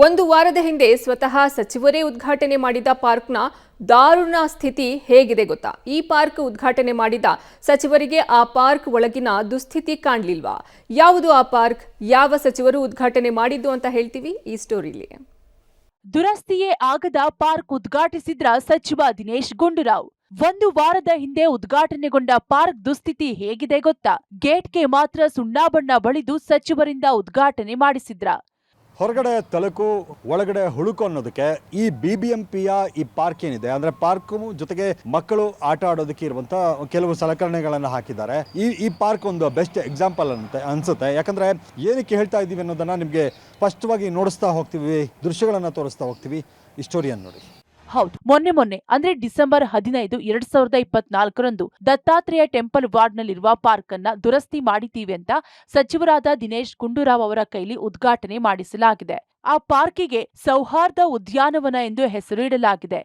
ಒಂದು ವಾರದ ಹಿಂದೆ ಸ್ವತಃ ಸಚಿವರೇ ಉದ್ಘಾಟನೆ ಮಾಡಿದ ಪಾರ್ಕ್ನ ದಾರುಣ ಸ್ಥಿತಿ ಹೇಗಿದೆ ಗೊತ್ತಾ? ಈ ಪಾರ್ಕ್ ಉದ್ಘಾಟನೆ ಮಾಡಿದ ಸಚಿವರಿಗೆ ಆ ಪಾರ್ಕ್ ಒಳಗಿನ ದುಸ್ಥಿತಿ ಕಾಣಲಿಲ್ವಾ? ಯಾವುದು ಆ ಪಾರ್ಕ್? ಯಾವ ಸಚಿವರು ಉದ್ಘಾಟನೆ ಮಾಡಿದ್ದು ಅಂತ ಹೇಳ್ತೀವಿ ಈ ಸ್ಟೋರಿಲಿ. ದುರಸ್ತಿಯೇ ಆಗದ ಪಾರ್ಕ್ ಉದ್ಘಾಟಿಸಿದ್ರ ಸಚಿವ ದಿನೇಶ್ ಗುಂಡೂರಾವ್. ಒಂದು ವಾರದ ಹಿಂದೆ ಉದ್ಘಾಟನೆಗೊಂಡ ಪಾರ್ಕ್ ದುಸ್ಥಿತಿ ಹೇಗಿದೆ ಗೊತ್ತಾ? ಗೇಟ್ಗೆ ಮಾತ್ರ ಸುಣ್ಣ ಬಣ್ಣ ಬಳಿದು ಸಚಿವರಿಂದ ಉದ್ಘಾಟನೆ ಮಾಡಿಸಿದ್ರ. ಹೊರಗಡೆ ತಳುಕು ಒಳಗಡೆ ಹುಳುಕು ಅನ್ನೋದಕ್ಕೆ ಈ BBMPಯ ಈ ಪಾರ್ಕ್ ಏನಿದೆ ಅಂದ್ರೆ ಪಾರ್ಕ್ ಜೊತೆಗೆ ಮಕ್ಕಳು ಆಟ ಆಡೋದಕ್ಕೆ ಇರುವಂತ ಕೆಲವು ಸಲಕರಣೆಗಳನ್ನು ಹಾಕಿದ್ದಾರೆ. ಈ ಪಾರ್ಕ್ ಒಂದು ಬೆಸ್ಟ್ ಎಕ್ಸಾಂಪಲ್ ಅನ್ಸುತ್ತೆ. ಯಾಕಂದ್ರೆ ಏನಕ್ಕೆ ಹೇಳ್ತಾ ಇದ್ದೀವಿ ಅನ್ನೋದನ್ನ ನಿಮಗೆ ಸ್ಪಷ್ಟವಾಗಿ ನೋಡಿಸ್ತಾ ಹೋಗ್ತೀವಿ, ದೃಶ್ಯಗಳನ್ನ ತೋರಿಸ್ತಾ ಹೋಗ್ತೀವಿ. ಈ ಸ್ಟೋರಿಯನ್ನು ನೋಡಿ. ಹೌದು, ಮೊನ್ನೆ ಅಂದ್ರೆ ಡಿಸೆಂಬರ್ 15, 2024ರಂದು ದತ್ತಾತ್ರೇಯ ಟೆಂಪಲ್ ವಾರ್ಡ್ನಲ್ಲಿರುವ ಪಾರ್ಕ್ ಅನ್ನ ದುರಸ್ತಿ ಮಾಡಿತೀವಿ ಅಂತ ಸಚಿವರಾದ ದಿನೇಶ್ ಗುಂಡೂರಾವ್ ಅವರ ಕೈಲಿ ಉದ್ಘಾಟನೆ ಮಾಡಿಸಲಾಗಿದೆ. ಆ ಪಾರ್ಕಿಗೆ ಸೌಹಾರ್ದ ಉದ್ಯಾನವನ ಎಂದು ಹೆಸರು ಇಡಲಾಗಿದೆ.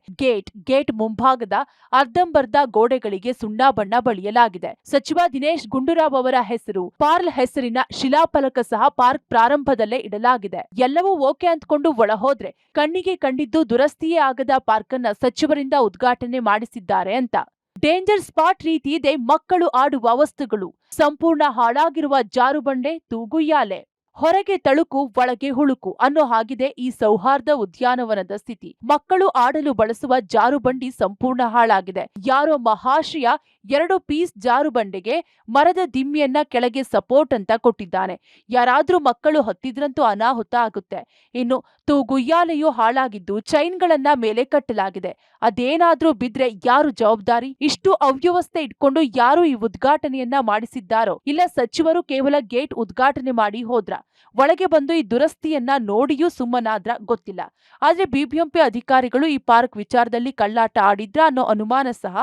ಗೇಟ್ ಮುಂಭಾಗದ ಅರ್ಧಂಬರ್ಧ ಗೋಡೆಗಳಿಗೆ ಸುಣ್ಣ ಬಣ್ಣ ಬಳಿಯಲಾಗಿದೆ. ಸಚಿವ ದಿನೇಶ್ ಗುಂಡೂರಾವ್ ಅವರ ಹೆಸರು, ಪಾರ್ಲ್ ಹೆಸರಿನ ಶಿಲಾಫಲಕ ಸಹ ಪಾರ್ಕ್ ಪ್ರಾರಂಭದಲ್ಲೇ ಇಡಲಾಗಿದೆ. ಎಲ್ಲವೂ ಓಕೆ ಅಂದ್ಕೊಂಡು ಒಳಹೋದ್ರೆ ಕಣ್ಣಿಗೆ ಕಂಡಿದ್ದು ದುರಸ್ತಿಯೇ ಆಗದ ಪಾರ್ಕ್ ಅನ್ನ ಸಚಿವರಿಂದ ಉದ್ಘಾಟನೆ ಮಾಡಿಸಿದ್ದಾರೆ ಅಂತ. ಡೇಂಜರ್ ಸ್ಪಾಟ್ ರೀತಿ ಇದೆ ಮಕ್ಕಳು ಆಡುವ ವಸ್ತುಗಳು, ಸಂಪೂರ್ಣ ಹಾಳಾಗಿರುವ ಜಾರುಬಂಡೆ, ತೂಗುಯ್ಯಾಲೆ, ಹೊರಗೆ ತಳುಕು ಒಳಗೆ ಹುಳುಕು ಅನ್ನೋ ಹಾಗಿದೆ ಈ ಸೌಹಾರ್ದ ಉದ್ಯಾನವನದ ಸ್ಥಿತಿ. ಮಕ್ಕಳು ಆಡಲು ಬಳಸುವ ಜಾರುಬಂಡಿ ಸಂಪೂರ್ಣ ಹಾಳಾಗಿದೆ. ಯಾರೋ ಮಹಾಶಯ 2 ಪೀಸ್ ಜಾರುಬಂಡೆಗೆ ಮರದ ದಿಮ್ಮಿಯನ್ನ ಕೆಳಗೆ ಸಪೋರ್ಟ್ ಅಂತ ಕೊಟ್ಟಿದ್ದಾನೆ. ಯಾರಾದ್ರೂ ಮಕ್ಕಳು ಹತ್ತಿದ್ರಂತೂ ಅನಾಹುತ ಆಗುತ್ತೆ. ಇನ್ನು ತೂಗುಯ್ಯಾಲೆಯೂ ಹಾಳಾಗಿದ್ದು ಚೈನ್ಗಳನ್ನ ಮೇಲೆ ಕಟ್ಟಲಾಗಿದೆ. ಅದೇನಾದ್ರೂ ಬಿದ್ರೆ ಯಾರು ಜವಾಬ್ದಾರಿ? ಇಷ್ಟು ಅವ್ಯವಸ್ಥೆ ಇಟ್ಕೊಂಡು ಯಾರು ಈ ಉದ್ಘಾಟನೆಯನ್ನ ಮಾಡಿಸಿದ್ದಾರೋ, ಇಲ್ಲ ಸಚಿವರು ಕೇವಲ ಗೇಟ್ ಉದ್ಘಾಟನೆ ಮಾಡಿ ಹೋದ್ರ, ಒಳಗೆ ಬಂದು ಈ ದುರಸ್ತಿಯನ್ನ ನೋಡಿಯೂ ಸುಮ್ಮನಾದ್ರ ಗೊತ್ತಿಲ್ಲ. ಆದ್ರೆ BBMP ಅಧಿಕಾರಿಗಳು ಈ ಪಾರ್ಕ್ ವಿಚಾರದಲ್ಲಿ ಕಳ್ಳಾಟ ಆಡಿದ್ರ ಅನ್ನೋ ಅನುಮಾನ ಸಹ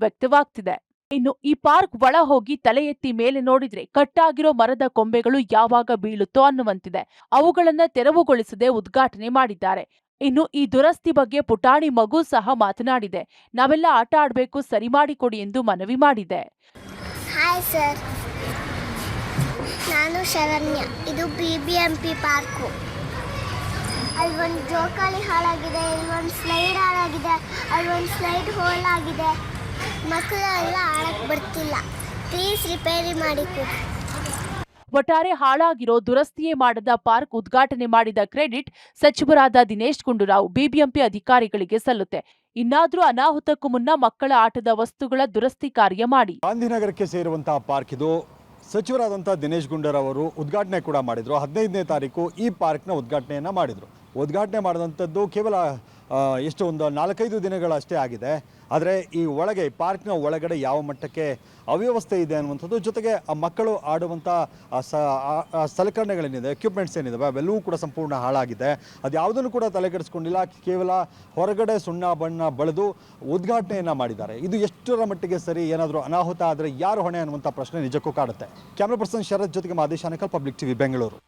ವ್ಯಕ್ತವಾಗ್ತಿದೆ. ಇನ್ನು ಈ ಪಾರ್ಕ್ ಒಳ ಹೋಗಿ ತಲೆ ಎತ್ತಿ ಮೇಲೆ ನೋಡಿದ್ರೆ ಕಟ್ಟಾಗಿರೋ ಮರದ ಕೊಂಬೆಗಳು ಯಾವಾಗ ಬೀಳುತ್ತೋ ಅನ್ನುವಂತಿದೆ. ಅವುಗಳನ್ನ ತೆರವುಗೊಳಿಸದೆ ಉದ್ಘಾಟನೆ ಮಾಡಿದ್ದಾರೆ. ಇನ್ನು ಈ ದುರಸ್ತಿ ಬಗ್ಗೆ ಪುಟಾಣಿ ಮಗು ಸಹ ಮಾತನಾಡಿದೆ. ನಾವೆಲ್ಲ ಆಟ ಆಡ್ಬೇಕು, ಸರಿ ಮಾಡಿಕೊಡಿ ಎಂದು ಮನವಿ ಮಾಡಿದೆ. ಹಾಯ್ ಸರ್, ನಾನು ಶರಣ್ಯ. ಇದು BBMP ಪಾರ್ಕು. ಅಲ್ಲಿ ಒಂದು ಜೋಕಾಲಿ ಹಾಳಾಗಿದೆ, ಇಲ್ಲಿ ಒಂದು ಸ್ಲೈಡ್ ಹಾಳಾಗಿದೆ, ಅಲ್ಲಿ ಒಂದು ಸ್ಲೈಡ್ ಹೋಲ್ ಆಗಿದೆ. ಮಕ್ಕಳೆಲ್ಲ ಆಡಕ್ಕೆ ಬರ್ತಿಲ್ಲ. ಪ್ಲೀಸ್ ರಿಪೇರಿ ಮಾಡಿಕೊಡಿ. ಒಟ್ಟಾರೆ ಹಾಳಾಗಿರೋ ದುರಸ್ತಿಯೇ ಮಾಡದ ಪಾರ್ಕ್ ಉದ್ಘಾಟನೆ ಮಾಡಿದ ಕ್ರೆಡಿಟ್ ಸಚಿವರಾದ ದಿನೇಶ್ ಗುಂಡೂರಾವ್, BBMP ಅಧಿಕಾರಿಗಳಿಗೆ ಸಲ್ಲುತ್ತೆ. ಇನ್ನಾದ್ರೂ ಅನಾಹುತಕ್ಕೂ ಮುನ್ನ ಮಕ್ಕಳ ಆಟದ ವಸ್ತುಗಳ ದುರಸ್ತಿ ಕಾರ್ಯ ಮಾಡಿ. ಗಾಂಧಿನಗರಕ್ಕೆ ಸೇರುವಂತಹ ಪಾರ್ಕ್ ಇದು. ಸಚಿವರಾದಂಥ ದಿನೇಶ್ ಗುಂಡೂರಾವ್ ಅವರು ಉದ್ಘಾಟನೆ ಕೂಡ ಮಾಡಿದ್ರು. 15ನೇ ತಾರೀಕು ಈ ಪಾರ್ಕ್ನ ಉದ್ಘಾಟನೆಯನ್ನು ಮಾಡಿದರು. ಉದ್ಘಾಟನೆ ಮಾಡಿದಂಥದ್ದು ಕೇವಲ ಎಷ್ಟು ಒಂದು 4-5 ದಿನಗಳಷ್ಟೇ ಆಗಿದೆ. ಆದರೆ ಈ ಒಳಗೆ ಪಾರ್ಕ್ನ ಒಳಗಡೆ ಯಾವ ಮಟ್ಟಕ್ಕೆ ಅವ್ಯವಸ್ಥೆ ಇದೆ ಅನ್ನುವಂಥದ್ದು, ಜೊತೆಗೆ ಆ ಮಕ್ಕಳು ಆಡುವಂಥ ಸಲಕರಣೆಗಳೇನಿದೆ, ಎಕ್ವಿಪ್ಮೆಂಟ್ಸ್ ಏನಿದಾವೆ ಅವೆಲ್ಲವೂ ಕೂಡ ಸಂಪೂರ್ಣ ಹಾಳಾಗಿದೆ. ಅದು ಯಾವುದನ್ನು ಕೂಡ ತಲೆಕೆಡಿಸ್ಕೊಂಡಿಲ್ಲ. ಕೇವಲ ಹೊರಗಡೆ ಸುಣ್ಣ ಬಣ್ಣ ಬಳಿದು ಉದ್ಘಾಟನೆಯನ್ನು ಮಾಡಿದ್ದಾರೆ. ಇದು ಎಷ್ಟರ ಮಟ್ಟಿಗೆ ಸರಿ? ಏನಾದರೂ ಅನಾಹುತ ಆದರೆ ಯಾರು ಹೊಣೆ ಅನ್ನುವಂಥ ಪ್ರಶ್ನೆ ನಿಜಕ್ಕೂ ಕಾಡುತ್ತೆ. ಕ್ಯಾಮ್ರಾ ಪರ್ಸನ್ ಶರತ್ ಜೊತೆಗೆ ಮಾದೇಶ್ ಆನೇಕಲ್, ಪಬ್ಲಿಕ್ TV, ಬೆಂಗಳೂರು.